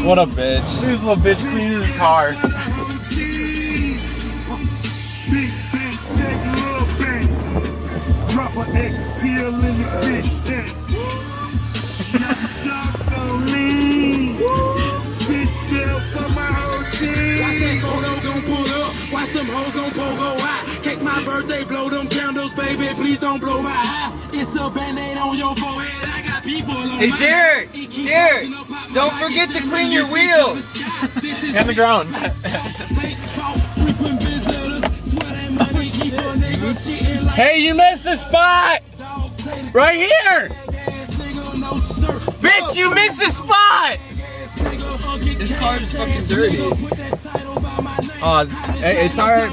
What a bitch. This little bitch cleaning his car. Drop an X pill in the fish tank. Got the sharks on me. Fish scale for my whole team. Watch that photo gon' pull up. Watch them hoes gon' pogo high. Cake my birthday, blow them candles, baby. Please don't blow my eye. It's a band-aid on your forehead. I got people on Hey Derek! Derek! Don't forget to clean your wheels! And the ground. Hey, you missed the spot! Right here! Bitch, you missed the spot! This car is fucking dirty. It's our,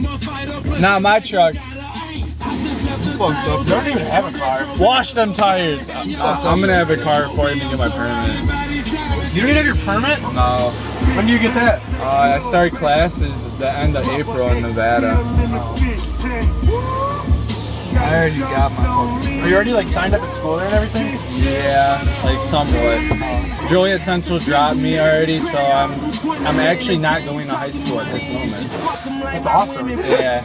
not my truck. Fucked up. You don't even have a car. Wash them tires. I'm gonna have a car before I even get my permit. You don't even have your permit? No. When do you get that? I start classes at the end of April in Nevada. I already got my fucking... Are you already like signed up at school there and everything? Yeah, like somewhat. Juliet Central dropped me already, so I'm actually not going to high school at this moment. That's awesome. Yeah.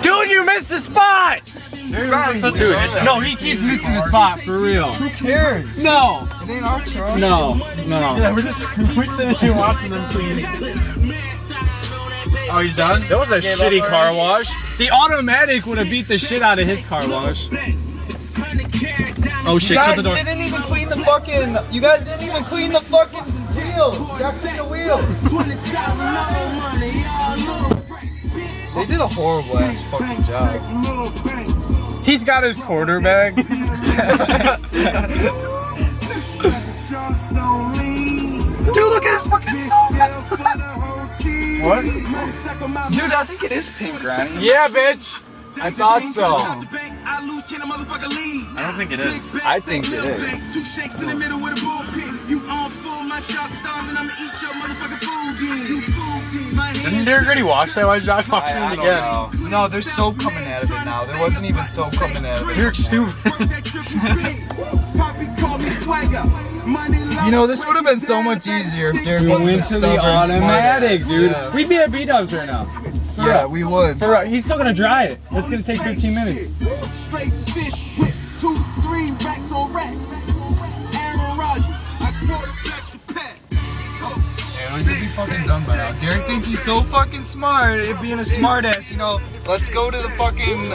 Dude, you missed the spot! Dude, No, he keeps missing the spot, for real. who cares? No! It ain't our truck. No. Yeah, we're sitting here watching them clean. Oh, he's done? That was a shitty car wash. The automatic would have beat the shit out of his car wash. Oh shit, shut the door. You guys didn't even clean the fucking wheels. You gotta clean the wheels. They did a horrible ass fucking job. He's got his quarter bag. Dude, look at this fucking song. What? Dude, I think it is pink, right? Yeah, bitch. I thought so. I I don't think it is. I think it is. Two shakes in the middle with a bullpen. You on full, my shot starving. I'ma eat your motherfucking food again. You food again. Didn't Derek already watch that? Why is Josh watching I it don't again? know. No, there's soap coming out of it now. There wasn't even soap coming out of it. Derek's stupid. You know, this would have been so much easier if Derek We wasn't went a to the stubborn automatic, smartass. dude. Yeah. We'd be at Bdubs right now. Yeah, we would. He's still gonna dry it. It's gonna take 15 minutes. Straight fish with 2-3 racks on racks. Aaron Rodgers, I quarterback the pack. Yeah, we could be fucking done by now. Derek thinks he's so fucking smart at being a smartass. You know, let's go to the fucking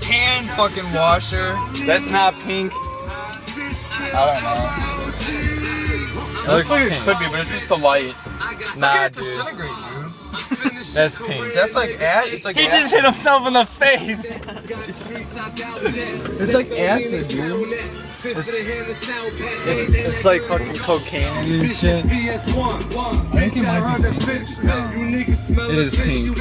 hand fucking washer. That's not pink. I don't know. It looks like it could be, but it's just the light. Look Nah, at it dude. disintegrate, dude. That's pink. That's like it's like He acid. just hit himself in the face. It's like acid, dude. It's like fucking cocaine and shit. I think it might be pink. It is pink.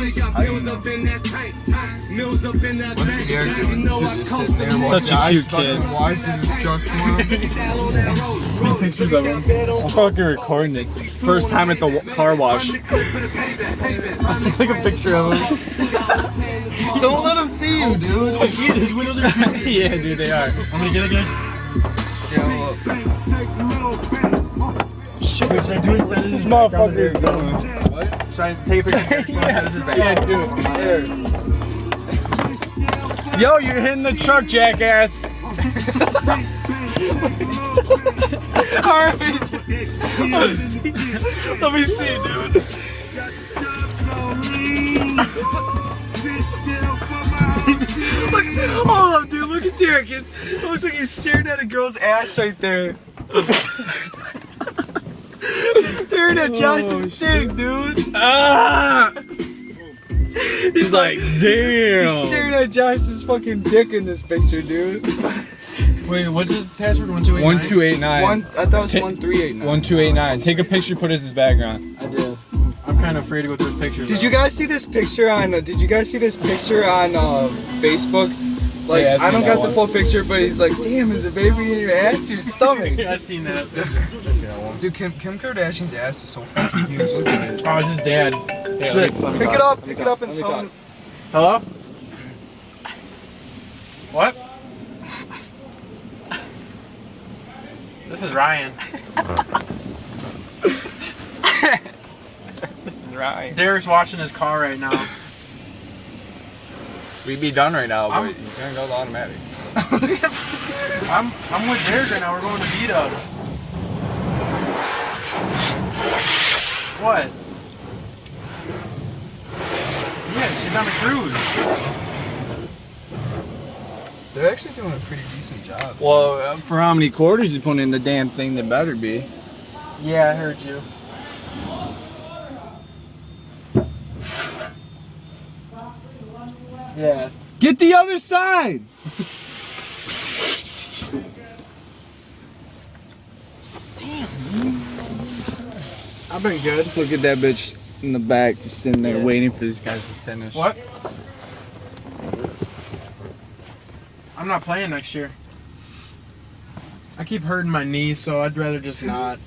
What's Derek doing? This is just sitting there while Such a Josh cute fucking kid. washes his truck for him. See pictures of him. I'm fucking recording this. First time at the car wash. It's like a picture of him. Don't let him see you, dude. His windows are Yeah, dude, they are. I'm gonna get it, guys. Yeah, look. Shit, should I do it inside of This motherfucker is going. Should I take a picture inside of his bag? Yeah, dude. Yo, you're hitting the truck, jackass. Let me see, dude. Hold up, dude. Look at Derek. It looks like he's staring at a girl's ass right there. He's staring at Josh's dick, dude. Ah! He's like, damn. He's staring at Josh's fucking dick in this picture, dude. Wait, what's his password? 1289? 1289. I thought it was 1389. 1289. Take a picture, put it as his background. I did. I'm kind of afraid to go through his pictures. Did you guys see this picture on? Facebook? Like, Yeah, I've I don't seen that got the one. full picture, but he's like, "Damn, is a baby in your ass, your stomach?" Yeah, I've seen that. I've seen that one. Dude, Kim Kardashian's ass is so fucking huge. Look at it. Oh, it's his dad. Yeah, Shit. Pick it up and Let me tell talk. him. Hello? What? This is Ryan. This is right. Derek's watching his car right now. We'd be done right now, but I'm- you can't go to automatic. I'm with Derek right now. We're going to Bdubs. What? Yeah, she's on a cruise. They're actually doing a pretty decent job. Well, for how many quarters you put in the damn thing, there better be. Yeah, I heard you. Yeah. Get the other side! I've been good. Look at that bitch in the back, just sitting there Yeah. waiting for these guys to finish. What? I'm not playing next year. I keep hurting my knee, so I'd rather just not.